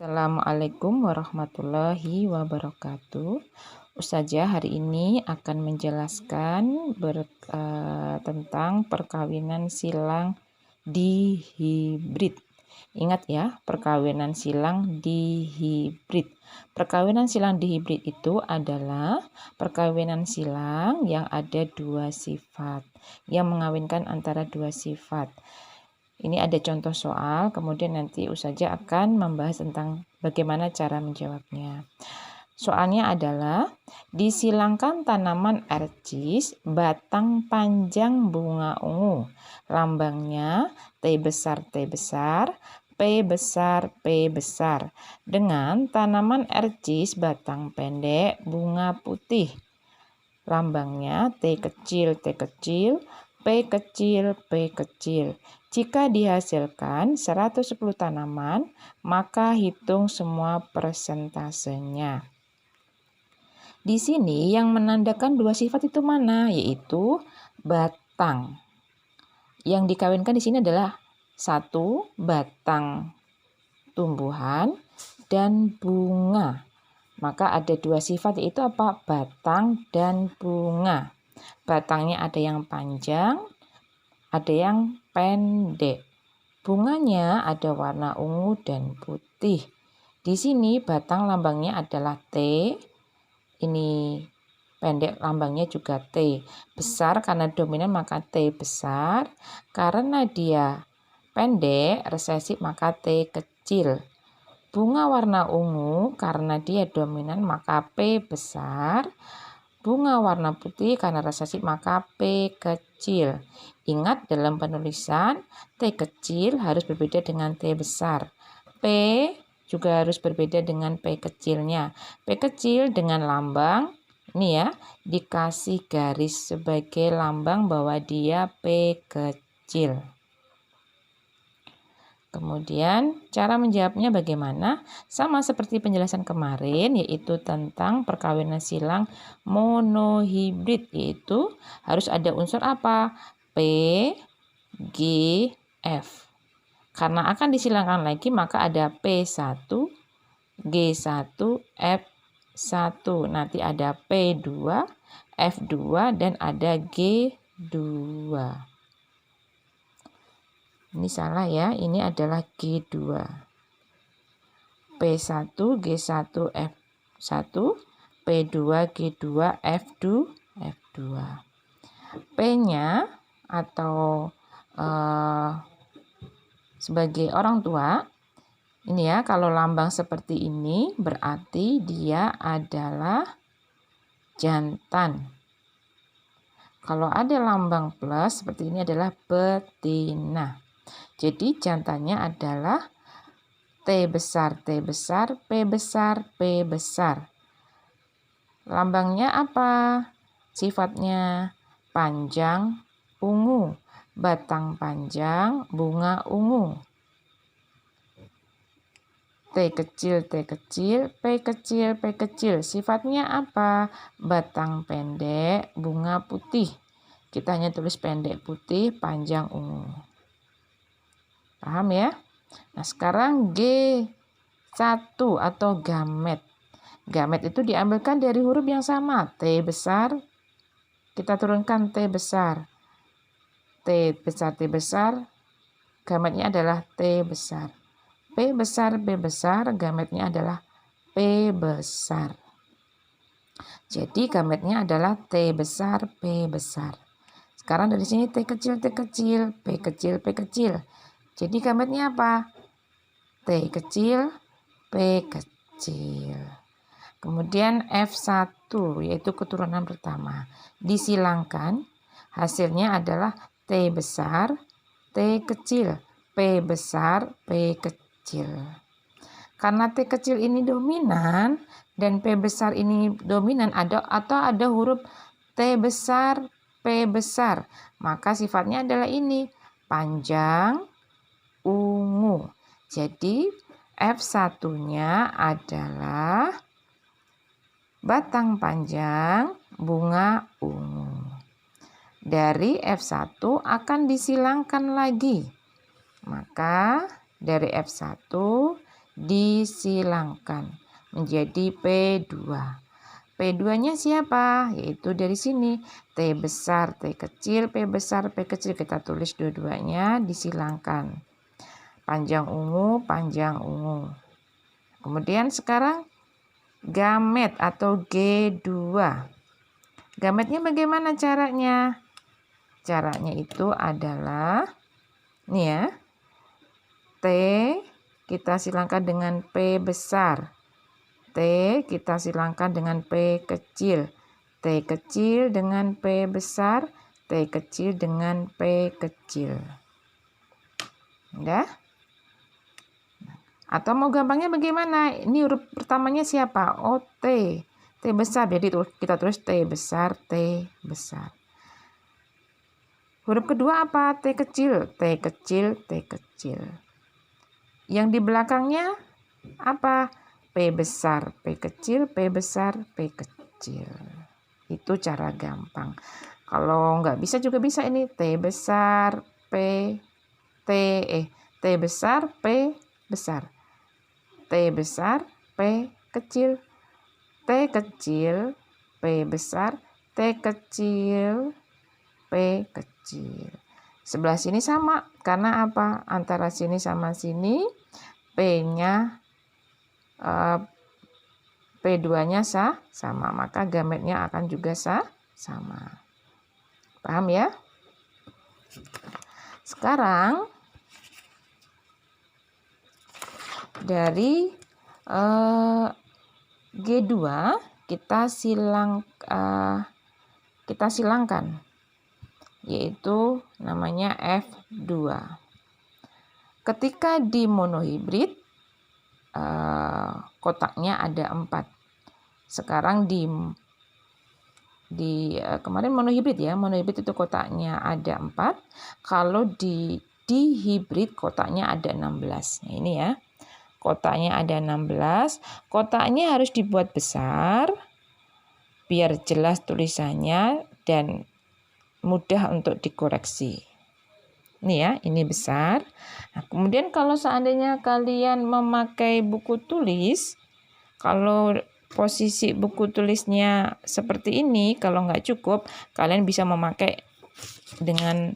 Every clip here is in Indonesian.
Assalamualaikum warahmatullahi wabarakatuh. Ustazah hari ini akan menjelaskan tentang perkawinan silang dihibrid. Ingat ya, perkawinan silang dihibrid. Perkawinan silang dihibrid itu adalah perkawinan silang yang ada dua sifat, yang mengawinkan antara dua sifat. Ini ada contoh soal, kemudian nanti Ustazah akan membahas tentang bagaimana cara menjawabnya. Soalnya adalah, disilangkan tanaman ercis batang panjang bunga ungu. Lambangnya T besar, P besar, P besar. Dengan tanaman ercis batang pendek bunga putih. Lambangnya T kecil, P kecil. Jika dihasilkan 110 tanaman, maka hitung semua persentasenya. Di sini yang menandakan dua sifat itu mana? Yaitu batang. Yang dikawinkan di sini adalah satu batang tumbuhan dan bunga. Maka ada dua sifat, yaitu apa? Batang dan bunga. Batangnya ada yang panjang, ada yang pendek. Bunganya ada warna ungu dan putih. Di sini batang lambangnya adalah T. Ini pendek lambangnya juga T. Besar karena dominan maka T besar. Karena dia pendek resesif maka T kecil. Bunga warna ungu karena dia dominan maka P besar. Bunga warna putih karena resesif maka P kecil. Ingat dalam penulisan T kecil harus berbeda dengan T besar. P juga harus berbeda dengan P kecilnya. P kecil dengan lambang ini ya, dikasih garis sebagai lambang bahwa dia P kecil. Kemudian cara menjawabnya bagaimana? Sama seperti penjelasan kemarin, yaitu tentang perkawinan silang monohibrid, yaitu harus ada unsur apa? P, G, F. Karena akan disilangkan lagi maka ada P1, G1, F1. Nanti ada P2, F2 dan ada G2. Ini salah ya, ini adalah G2. P1, G1, F1, P2, G2, F2, F2. P-nya atau sebagai orang tua, ini ya, kalau lambang seperti ini berarti dia adalah jantan. Kalau ada lambang plus seperti ini adalah betina. Jadi jantannya adalah T besar, P besar. Lambangnya apa? Sifatnya panjang, ungu. Batang panjang, bunga ungu. T kecil, P kecil. Sifatnya apa? Batang pendek, bunga putih. Kita hanya tulis pendek putih, panjang ungu. Paham ya? Nah, sekarang G1 atau gamet. Gamet itu diambilkan dari huruf yang sama. T besar, kita turunkan T besar. T besar. Gametnya adalah T besar. P besar, gametnya adalah P besar. Jadi gametnya adalah T besar, P besar. Sekarang dari sini T kecil, P kecil. Jadi gametnya apa? T kecil, P kecil. Kemudian F1 yaitu keturunan pertama. Disilangkan, hasilnya adalah T besar, T kecil, P besar, P kecil. Karena T kecil ini dominan dan P besar ini dominan atau ada huruf T besar, P besar, maka sifatnya adalah ini, panjang, ungu. Jadi F1-nya adalah batang panjang, bunga ungu. Dari F1 akan disilangkan lagi. Maka dari F1 disilangkan menjadi P2. P2-nya siapa? Yaitu dari sini. T besar, T kecil, P besar, P kecil. Kita tulis dua-duanya disilangkan. Panjang ungu, panjang ungu. Kemudian sekarang gamet atau G2. Gametnya bagaimana caranya? Caranya itu adalah, nih ya, T kita silangkan dengan P besar. T kita silangkan dengan P kecil. T kecil dengan P besar. T kecil dengan P kecil. Udah? Atau mau gampangnya bagaimana? Ini huruf pertamanya siapa? Oh, T. T besar. Jadi kita tulis T besar, T besar. Huruf kedua apa? T kecil. T kecil, T kecil. Yang di belakangnya apa? P besar, P kecil, P besar, P kecil. Itu cara gampang. Kalau nggak bisa juga bisa ini. T besar, T besar, P besar. T besar, P kecil. T kecil, P besar, T kecil, P kecil. Sebelah sini sama. Karena apa? Antara sini sama sini, P-nya P2-nya sama, maka gametnya akan juga sama. Paham ya? Sekarang dari G2 kita silangkan, yaitu namanya F2. Ketika di monohibrid, kotaknya ada 4. Sekarang kemarin monohibrid ya, monohibrid itu kotaknya ada 4. Kalau di dihibrid kotaknya ada 16. Nah, ini ya, kotaknya ada 16. Kotaknya harus dibuat besar biar jelas tulisannya dan mudah untuk dikoreksi. Ini ya, ini besar. Nah, kemudian kalau seandainya kalian memakai buku tulis, kalau posisi buku tulisnya seperti ini, kalau nggak cukup, kalian bisa memakai dengan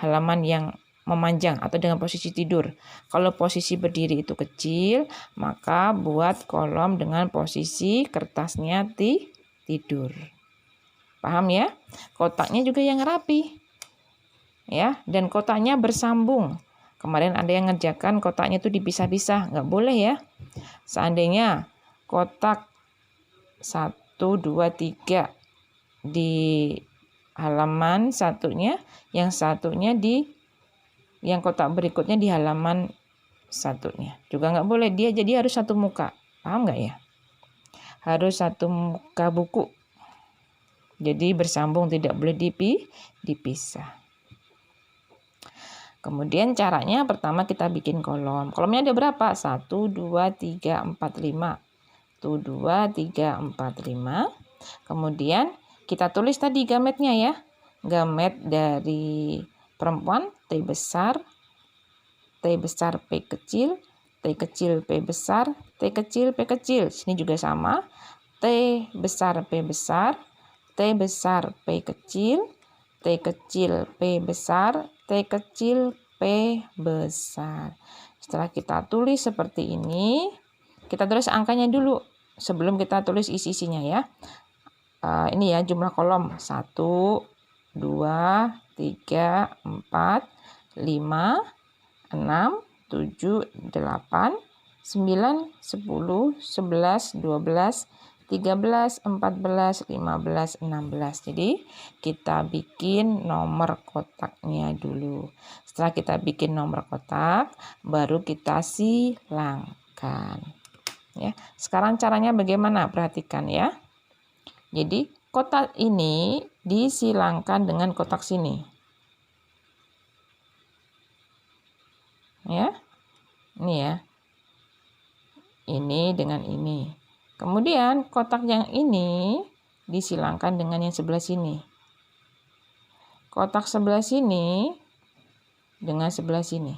halaman yang memanjang atau dengan posisi tidur. Kalau posisi berdiri itu kecil, maka buat kolom dengan posisi kertasnya tidur. Paham ya? Kotaknya juga yang rapi. Ya, dan kotaknya bersambung. Kemarin ada yang ngerjakan kotaknya itu dipisah-pisah, nggak boleh ya. Seandainya kotak 1, 2, 3 di halaman satunya, yang satunya yang kotak berikutnya di halaman satunya. Juga nggak boleh, dia jadi harus satu muka. Paham nggak ya? Harus satu muka buku. Jadi bersambung, tidak boleh dipisah. Kemudian caranya pertama kita bikin kolom. Kolomnya ada berapa? 1, 2, 3, 4, 5. 1, 2, 3, 4, 5. Kemudian kita tulis tadi gametnya ya. Gamet dari perempuan T besar P kecil, T kecil P besar, T kecil P kecil. Sini juga sama. T besar P besar, T besar P kecil, T kecil P besar, T kecil P besar. Setelah kita tulis seperti ini, kita tulis angkanya dulu sebelum kita tulis isi-isinya ya. Ini ya jumlah kolom 1, 2, 3, 4, 5, 6, 7, 8, 9, 10, 11, 12, 13, 14, 15, 16. Jadi kita bikin nomor kotaknya dulu. Setelah kita bikin nomor kotak, baru kita silangkan. Ya, sekarang caranya bagaimana? Perhatikan ya. Jadi kotak ini disilangkan dengan kotak sini. Ya. Ini ya. Ini dengan ini. Kemudian kotak yang ini disilangkan dengan yang sebelah sini. Kotak sebelah sini dengan sebelah sini.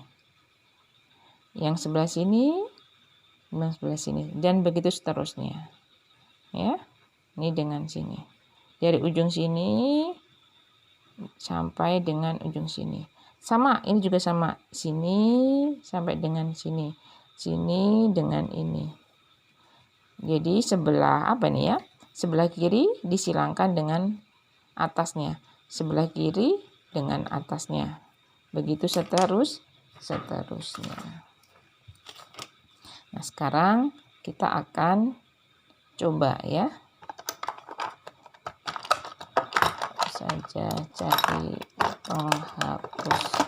Yang sebelah sini Yang sebelah sini. Dan begitu seterusnya. Ya. Ini dengan sini. Dari ujung sini sampai dengan ujung sini. Sama, ini juga sama. Sini sampai dengan sini. Sini dengan ini. Jadi sebelah apa nih ya? Sebelah kiri disilangkan dengan atasnya. Sebelah kiri dengan atasnya. Begitu seterusnya. Nah, sekarang kita akan coba ya. Saja cari penghapus.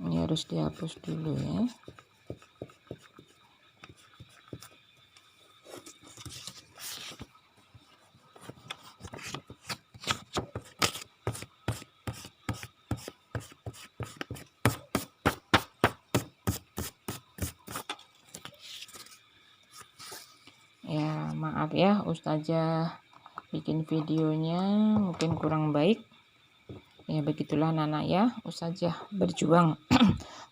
Ini harus dihapus dulu ya. Ya, maaf ya Ustazah bikin videonya mungkin kurang baik. Ya, begitulah anak-anak ya. Ustazah berjuang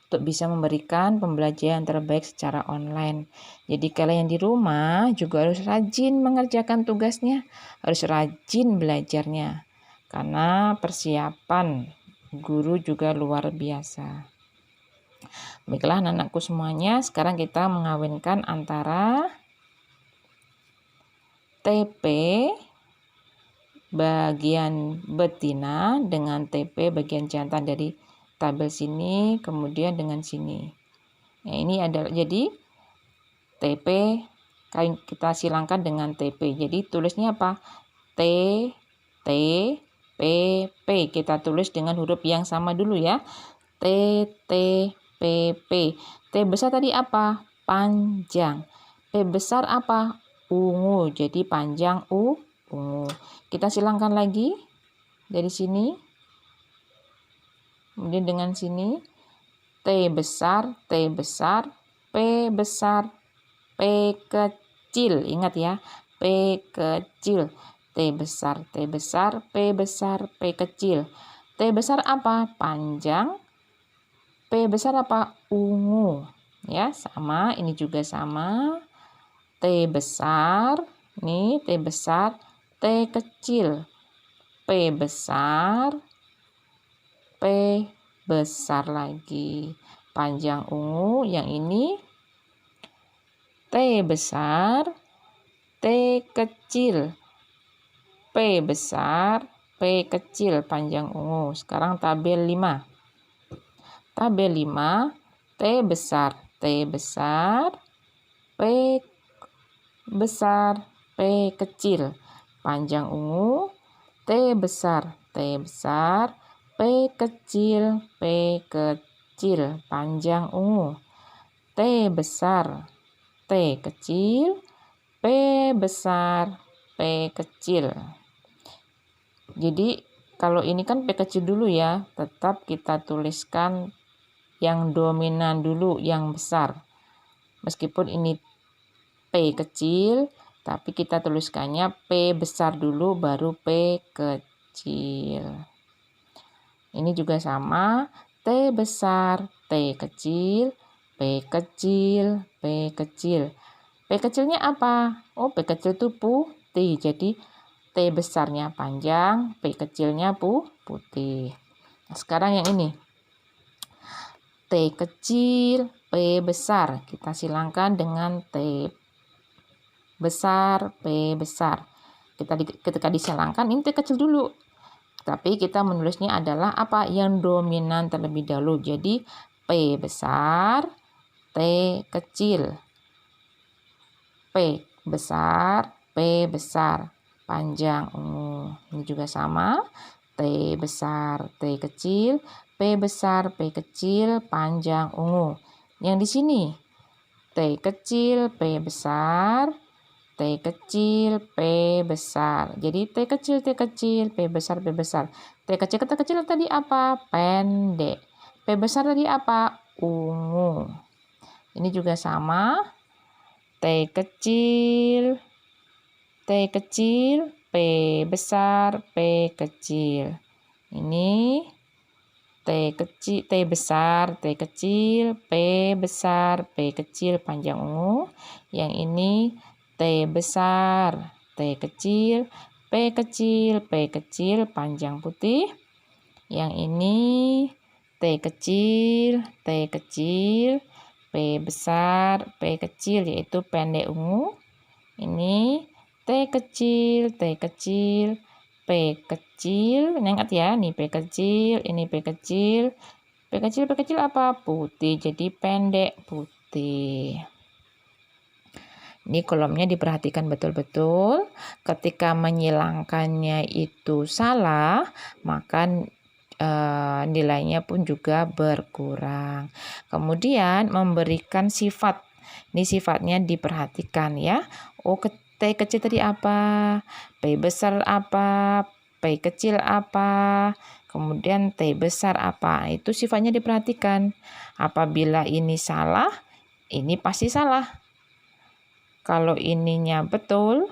untuk bisa memberikan pembelajaran terbaik secara online. Jadi kalian di rumah juga harus rajin mengerjakan tugasnya, harus rajin belajarnya. Karena persiapan guru juga luar biasa. Baiklah anak-anakku semuanya, sekarang kita mengawinkan antara TP bagian betina dengan TP bagian jantan dari tabel sini kemudian dengan sini. Nah, ini adalah jadi TP kita silangkan dengan TP. Jadi tulisnya apa? T T P P. Kita tulis dengan huruf yang sama dulu ya. T T P P. T besar tadi apa? Panjang. P besar apa? Ungu. Jadi panjang ungu. Kita silangkan lagi dari sini. Kemudian dengan sini T besar, P besar, P kecil. Ingat ya, P kecil. T besar, P besar, P kecil. T besar apa? Panjang. P besar apa? Ungu. Ya, sama. Ini juga sama. T besar, nih T besar, T kecil, P besar, P besar lagi, panjang ungu. Yang ini T besar, T kecil, P besar, P kecil, panjang ungu. Sekarang tabel 5. Tabel 5, T besar, P besar, P kecil, panjang ungu. T besar, P kecil, panjang ungu. T besar, T kecil, P besar, P kecil. Jadi kalau ini kan P kecil dulu ya, tetap kita tuliskan yang dominan dulu, yang besar. Meskipun ini P kecil, tapi kita tuliskannya P besar dulu baru P kecil. Ini juga sama, T besar, T kecil, P kecil, P kecil. P kecilnya apa? Oh, P kecil itu putih. Jadi T besarnya panjang, P kecilnya putih. Nah, sekarang yang ini. T kecil, P besar. Kita silangkan dengan T besar, P besar. Ketika disilangkan ini T kecil dulu. Tapi kita menulisnya adalah apa? Yang dominan terlebih dahulu. Jadi P besar, T kecil. P besar, P besar, panjang ungu. Ini juga sama. T besar, T kecil, P besar, P kecil, panjang ungu. Yang di sini T kecil, P besar, T kecil, P besar. Jadi T kecil, P besar, P besar. T kecil, kata kecil tadi apa? Pendek. P besar tadi apa? Ungu. Ini juga sama. T kecil, T kecil, P besar, P kecil. Ini T kecil, T besar, T kecil, P besar, P kecil panjang ungu. Yang ini T besar, T kecil, P kecil, P kecil panjang putih. Yang ini T kecil, T kecil, P besar, P kecil yaitu pendek ungu. Ini T kecil, T kecil, P kecil. Ingat ya, ini P kecil, ini P kecil. P kecil, P kecil apa? Putih, jadi pendek putih. Ini kolomnya diperhatikan betul-betul. Ketika menyilangkannya itu salah, maka nilainya pun juga berkurang. Kemudian memberikan sifat. Ini sifatnya diperhatikan ya. T kecil tadi apa? P besar apa? P kecil apa? Kemudian T besar apa? Itu sifatnya diperhatikan. Apabila ini salah, ini pasti salah. Kalau ininya betul,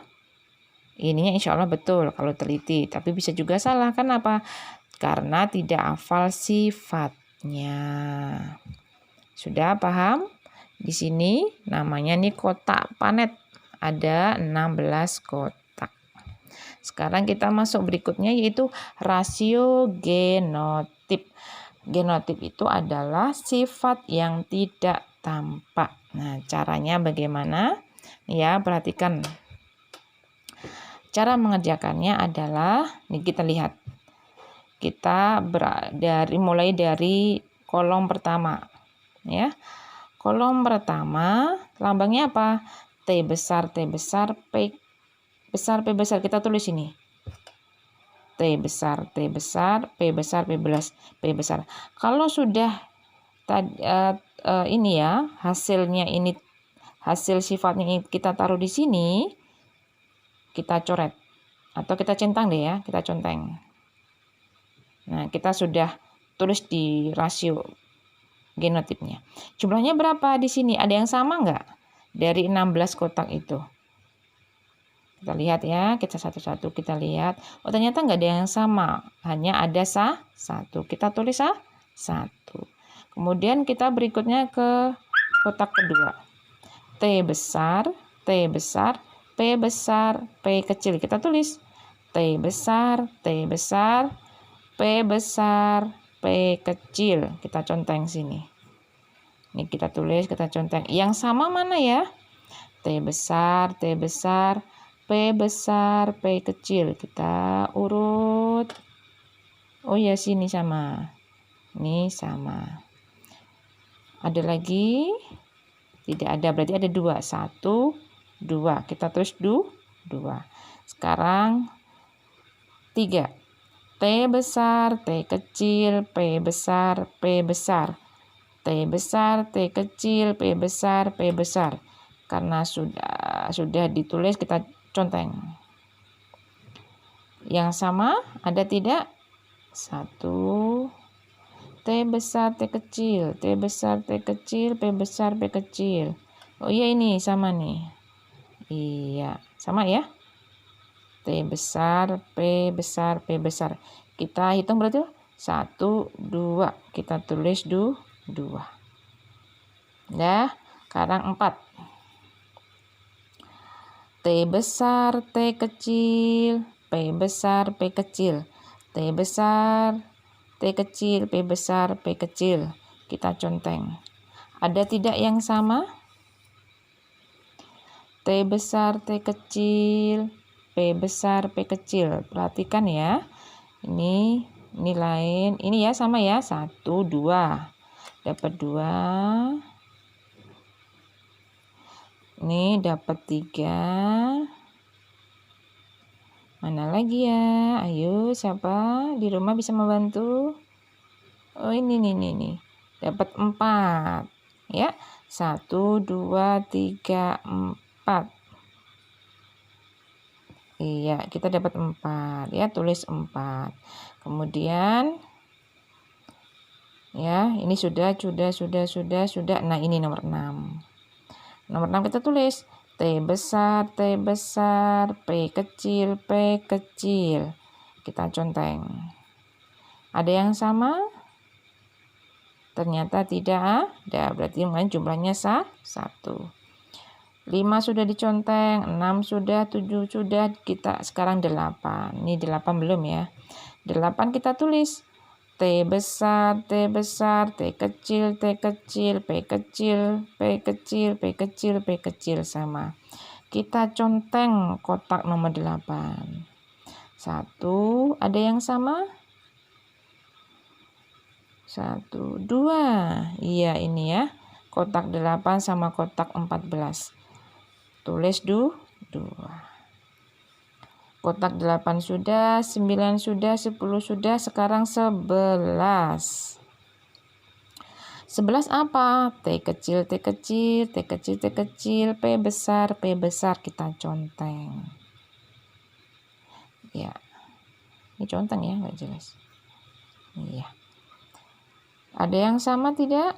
ininya insya Allah betul kalau teliti. Tapi bisa juga salah. Kenapa? Karena tidak hafal sifatnya. Sudah paham? Di sini namanya nih kotak panet. Ada 16 kotak. Sekarang kita masuk berikutnya yaitu rasio genotip. Genotip itu adalah sifat yang tidak tampak. Nah, caranya bagaimana? Ya, perhatikan. Cara mengerjakannya adalah, nih kita lihat. Kita mulai dari kolom pertama. Ya. Kolom pertama, lambangnya apa? T besar, P besar, P besar. Kita tulis ini. T besar, P besar, P besar. Kalau sudah ini ya, hasilnya ini, hasil sifatnya ini kita taruh di sini, kita coret. Atau kita centang deh ya, kita conteng. Nah, kita sudah tulis di rasio genotipnya. Jumlahnya berapa di sini? Ada yang sama nggak? Dari 16 kotak itu. Kita lihat ya, kita satu-satu kita lihat. Oh, ternyata nggak ada yang sama. Hanya ada satu. Kita tulis satu. Kemudian kita berikutnya ke kotak kedua. T besar, P besar, P kecil. Kita tulis T besar, P besar, P kecil. Kita conteng sini. Ini kita tulis, kita conteng. Yang sama mana ya? T besar, P besar, P kecil. Kita urut. Oh ya, sini sama. Ini sama. Ada lagi? Tidak ada, berarti ada 2. 1, 2. Kita tulis 2. Sekarang 3. T besar, T kecil, P besar, P besar. T besar, T kecil, P besar. Karena sudah ditulis, kita conteng. Yang sama ada tidak? 1. T besar, T kecil, T besar, T kecil, P besar, P kecil. Oh iya, ini sama nih. Iya, sama ya. T besar, P besar, P besar. Kita hitung berarti 1, 2. Kita tulis 2. Nah, sekarang 4. T besar, T kecil, P besar, P kecil. T besar, T kecil, P besar, P kecil. Kita conteng. Ada tidak yang sama? T besar, T kecil, P besar, P kecil. Perhatikan ya. Ini lain. Ini ya sama ya. 1, 2. Dapat 2. Ini dapat 3. Mana lagi ya? Ayo, siapa di rumah bisa membantu? Oh, ini nih. Dapat 4. Ya. 1, 2, 3, 4. Iya, kita dapat 4. Ya, tulis 4. Kemudian ya, ini sudah. Nah, ini nomor 6. Nomor 6 kita tulis T besar, T besar, P kecil, P kecil. Kita conteng. Ada yang sama? Ternyata tidak ada, berarti jumlahnya 1. 5 sudah diconteng, 6 sudah, 7 sudah, kita sekarang 8. Ini 8 belum ya. 8 kita tulis. T besar, T besar, T kecil, T kecil, P kecil, P kecil, P kecil, P kecil sama. Kita conteng kotak nomor 8. 1, ada yang sama? 1, 2. Iya ini ya. Kotak 8 sama kotak 14. Tulis 2. Kotak 8 sudah, 9 sudah, 10 sudah, sekarang 11. 11 apa? T kecil, T kecil, T kecil, T kecil, P besar, kita conteng. Ya, ini conteng ya, nggak jelas. Iya. Ada yang sama tidak?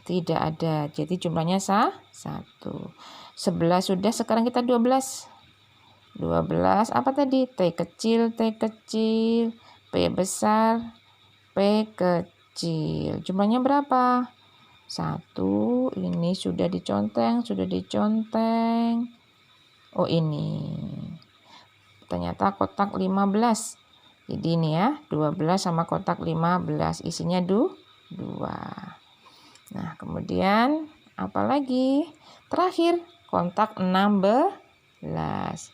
Tidak ada, jadi jumlahnya 1. 11 sudah, sekarang kita 12. 12 apa tadi? T kecil, T kecil, P besar, P kecil. Jumlahnya berapa? 1. Ini sudah diconteng, Oh ini. Ternyata kotak 15. Jadi ini ya, 12 sama kotak 15. Isinya 2. Nah, kemudian apa lagi? Terakhir, kotak 16.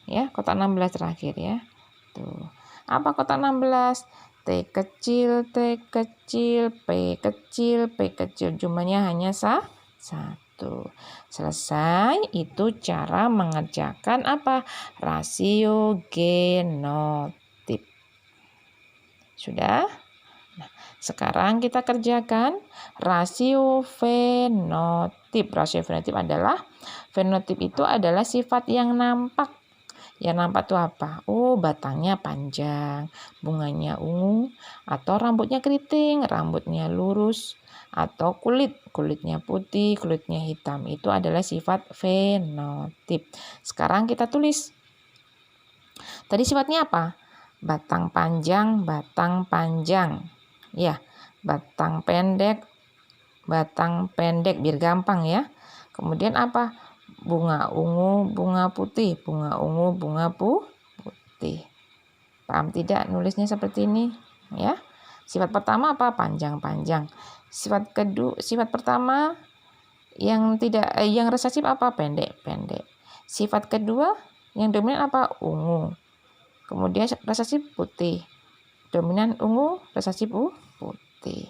Ya, kotak 16 terakhir ya. Tuh. Apa kotak 16? T kecil, T kecil, P kecil, P kecil. Jumlahnya hanya 1. Selesai. Itu cara mengerjakan apa? Rasio genotip. Sudah? Nah, sekarang kita kerjakan rasio fenotip. Rasio fenotip adalah itu adalah sifat yang nampak. Yang nampak itu apa? Oh, batangnya panjang, bunganya ungu, atau rambutnya keriting, rambutnya lurus, atau kulitnya putih, kulitnya hitam. Itu adalah sifat fenotip. Sekarang kita tulis. Tadi sifatnya apa? Batang panjang, ya, batang pendek, biar gampang ya. Kemudian apa? Bunga ungu, bunga putih, bunga ungu, bunga putih. Paham tidak nulisnya seperti ini ya? Sifat pertama apa? Panjang-panjang. Sifat pertama yang resesif apa? Pendek-pendek. Sifat kedua yang dominan apa? Ungu. Kemudian resesif putih. Dominan ungu, resesif putih.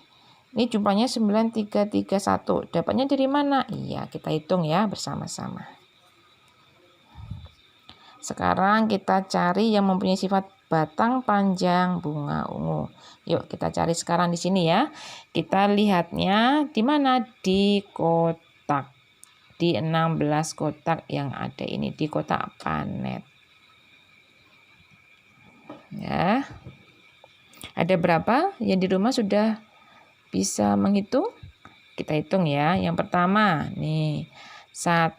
Ini jumlahnya 9331. Dapatnya dari mana? Iya, kita hitung ya bersama-sama. Sekarang kita cari yang mempunyai sifat batang panjang, bunga ungu. Yuk kita cari sekarang di sini ya. Kita lihatnya di mana? Di kotak. Di 16 kotak yang ada ini. Di kotak panet. Ya. Ada berapa? Yang di rumah sudah bisa menghitung? Kita hitung ya. Yang pertama nih 1,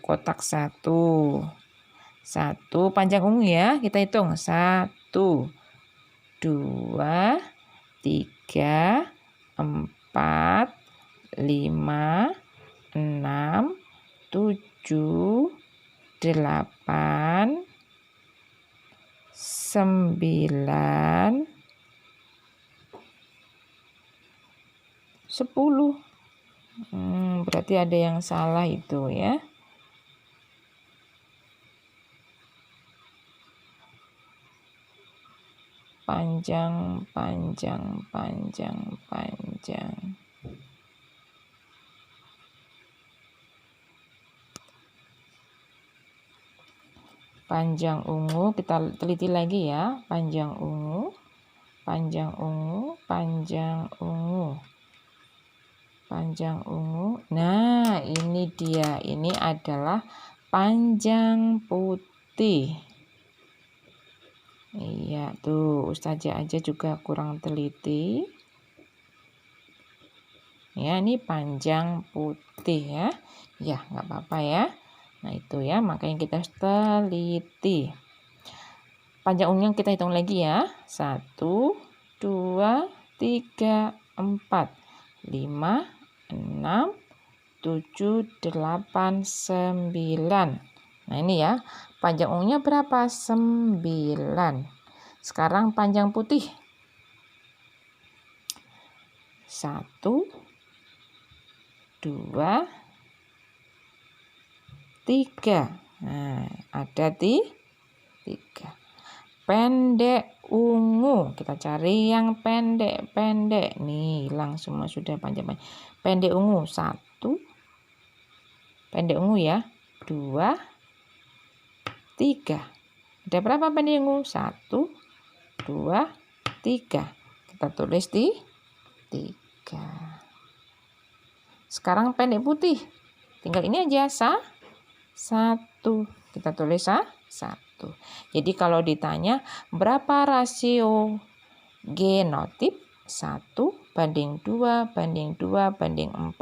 kotak 1. 1 panjang ungu ya. Kita hitung 1, 2, 3, 4, 5, 6, 7, 8, 9, 10. Berarti ada yang salah itu ya. Panjang. Panjang ungu, kita teliti lagi ya. Panjang ungu. Nah, ini dia. Ini adalah panjang putih. Iya, tuh Ustazah aja juga kurang teliti. Ya, ini panjang putih ya. Ya, nggak apa-apa ya. Nah, itu ya, makanya kita harus teliti. Panjang ungunya kita hitung lagi ya. 1, 2, 3, 4, 5, 6, 7, 8, 9. Nah, ini ya. Panjang ungunya berapa? 9. Sekarang panjang putih. 1, 2, 3. Nah, ada 3. Pendek ungu, kita cari yang pendek-pendek. Nih, hilang semua sudah panjang-panjang. Pendek ungu 1, pendek ungu ya, 2, 3. Ada berapa pendek ungu? 1, 2, 3. Kita tulis di 3. Sekarang pendek putih, tinggal ini aja 1. Kita tulis 1. Jadi kalau ditanya berapa rasio genotip? 1 banding 2 banding 2 banding 4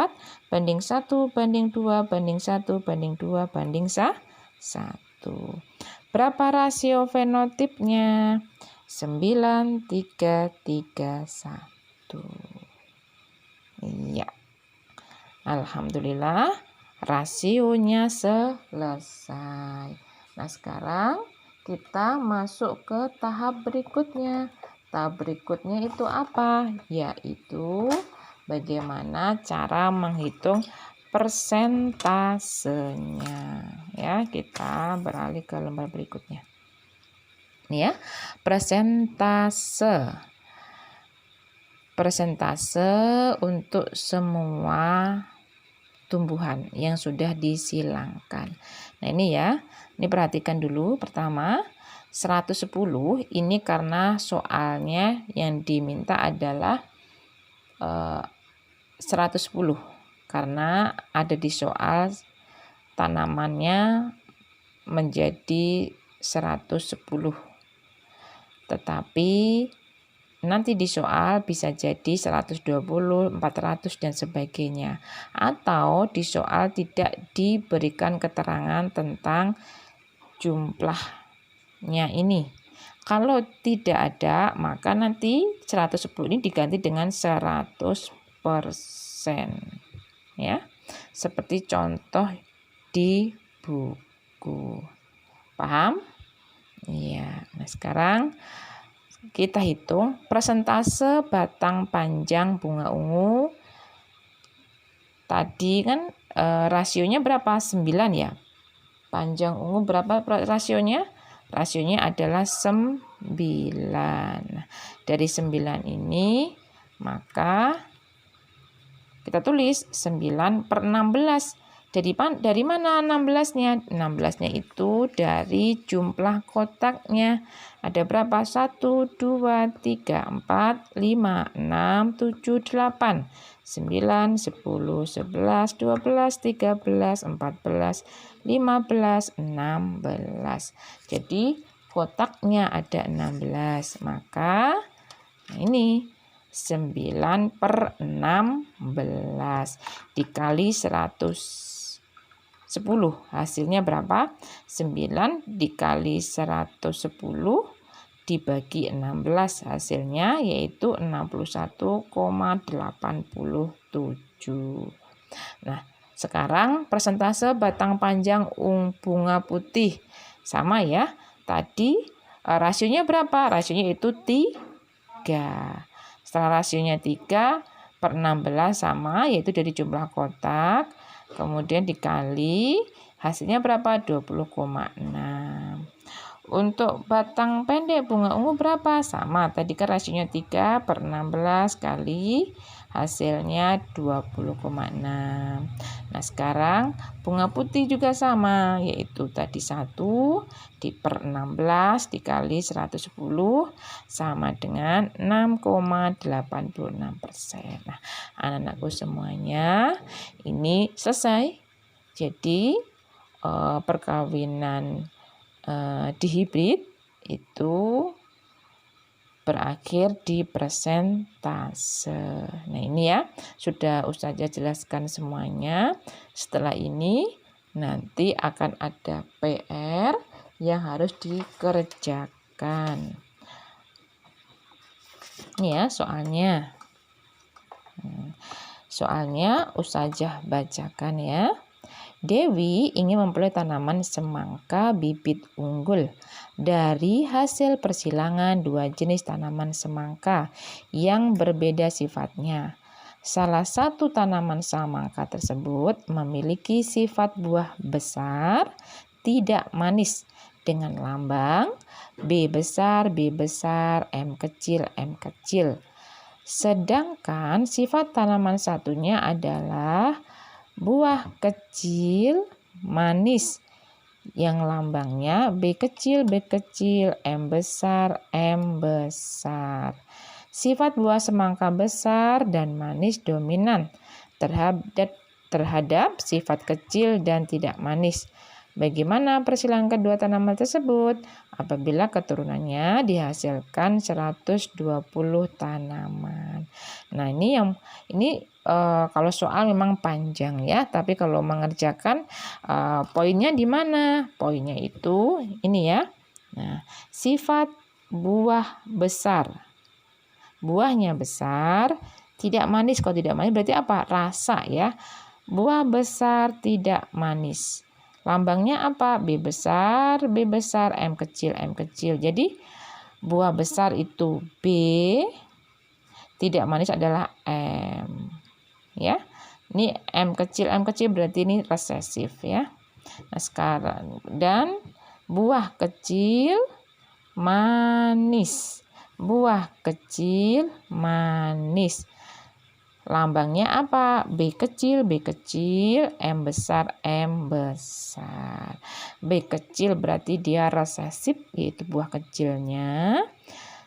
banding 1 banding 2 banding 1 banding 2 banding 1. Berapa rasio fenotipnya? 9, 3, 3, 1. Iya. Alhamdulillah, rasionya selesai. Nah, sekarang kita masuk ke tahap berikutnya. Tahap berikutnya itu apa? Yaitu bagaimana cara menghitung persentasenya. Ya, kita beralih ke lembar berikutnya. Ini ya, persentase. Persentase untuk semua tumbuhan yang sudah disilangkan. Nah, ini ya. Ini perhatikan dulu. Pertama, 110 ini karena soalnya yang diminta adalah 110 karena ada di soal tanamannya menjadi 110. Tetapi nanti di soal bisa jadi 120, 400 dan sebagainya. Atau di soal tidak diberikan keterangan tentang jumlahnya ini. Kalau tidak ada, maka nanti 110 ini diganti dengan 100%. Ya. Seperti contoh di buku. Paham? Iya. Nah, sekarang kita hitung persentase batang panjang bunga ungu. Tadi kan rasionya berapa? 9 ya. Panjang ungu berapa rasionya? Rasionya adalah 9. Nah, dari 9 ini maka kita tulis 9/16. Dari mana 16-nya? 16-nya itu dari jumlah kotaknya. Ada berapa? 1, 2, 3, 4, 5, 6, 7, 8, 9, 10, 11, 12, 13, 14, 15, 16. Jadi kotaknya ada 16. Maka ini 9/16 dikali 110. Hasilnya berapa? 9 dikali 110 dibagi 16. Hasilnya yaitu 61,87. Nah, sekarang persentase batang panjang bunga putih. Sama ya. Tadi rasionya berapa? Rasionya itu 3. Setelah rasionya 3/16 sama, yaitu dari jumlah kotak. Kemudian dikali, hasilnya berapa? 20,6. Untuk batang pendek bunga ungu berapa? Sama, tadi kan rasionya 3/16 kali hasilnya 20,6. Nah, sekarang bunga putih juga sama, yaitu tadi 1/16 dikali 110 sama dengan 6,86%. Nah, anak-anakku semuanya, ini selesai. Jadi perkawinan dihibrid itu berakhir di persentase. Nah, ini ya, sudah Ustazah jelaskan semuanya. Setelah ini nanti akan ada PR yang harus dikerjakan. Ini ya soalnya. Soalnya Ustazah bacakan ya. Dewi ingin memperoleh tanaman semangka bibit unggul dari hasil persilangan dua jenis tanaman semangka yang berbeda sifatnya. Salah satu tanaman semangka tersebut memiliki sifat buah besar, tidak manis dengan lambang B besar, M kecil. Sedangkan sifat tanaman satunya adalah buah kecil manis yang lambangnya B kecil, M besar. Sifat buah semangka besar dan manis dominan terhadap sifat kecil dan tidak manis. Bagaimana persilangan kedua tanaman tersebut? Apabila keturunannya dihasilkan 120 tanaman. Nah, ini kalau soal memang panjang ya, tapi kalau mengerjakan poinnya di mana? Poinnya itu ini ya. Nah, sifat buah besar. Buahnya besar, tidak manis. Kalau tidak manis berarti apa? Rasa ya. Buah besar tidak manis. Lambangnya apa? B besar, M kecil. Jadi buah besar itu B, tidak manis adalah M. Ya. Ini M kecil berarti ini resesif ya. Nah, sekarang dan buah kecil manis. Buah kecil manis. Lambangnya apa? B kecil, M besar. B kecil berarti dia resesif, yaitu buah kecilnya.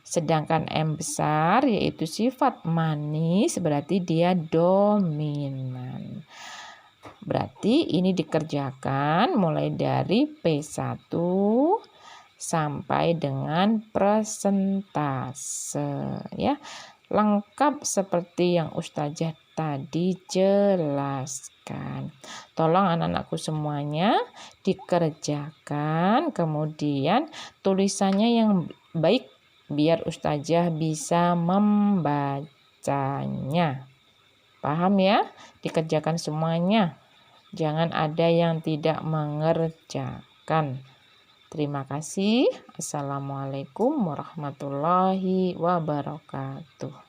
Sedangkan M besar yaitu sifat manis, berarti dia dominan. Berarti ini dikerjakan mulai dari P1 sampai dengan persentase ya. Lengkap seperti yang Ustazah tadi jelaskan. Tolong anak-anakku semuanya dikerjakan, kemudian tulisannya yang baik biar Ustazah bisa membacanya. Paham ya? Dikerjakan semuanya. Jangan ada yang tidak mengerjakan. Terima kasih. Assalamualaikum warahmatullahi wabarakatuh.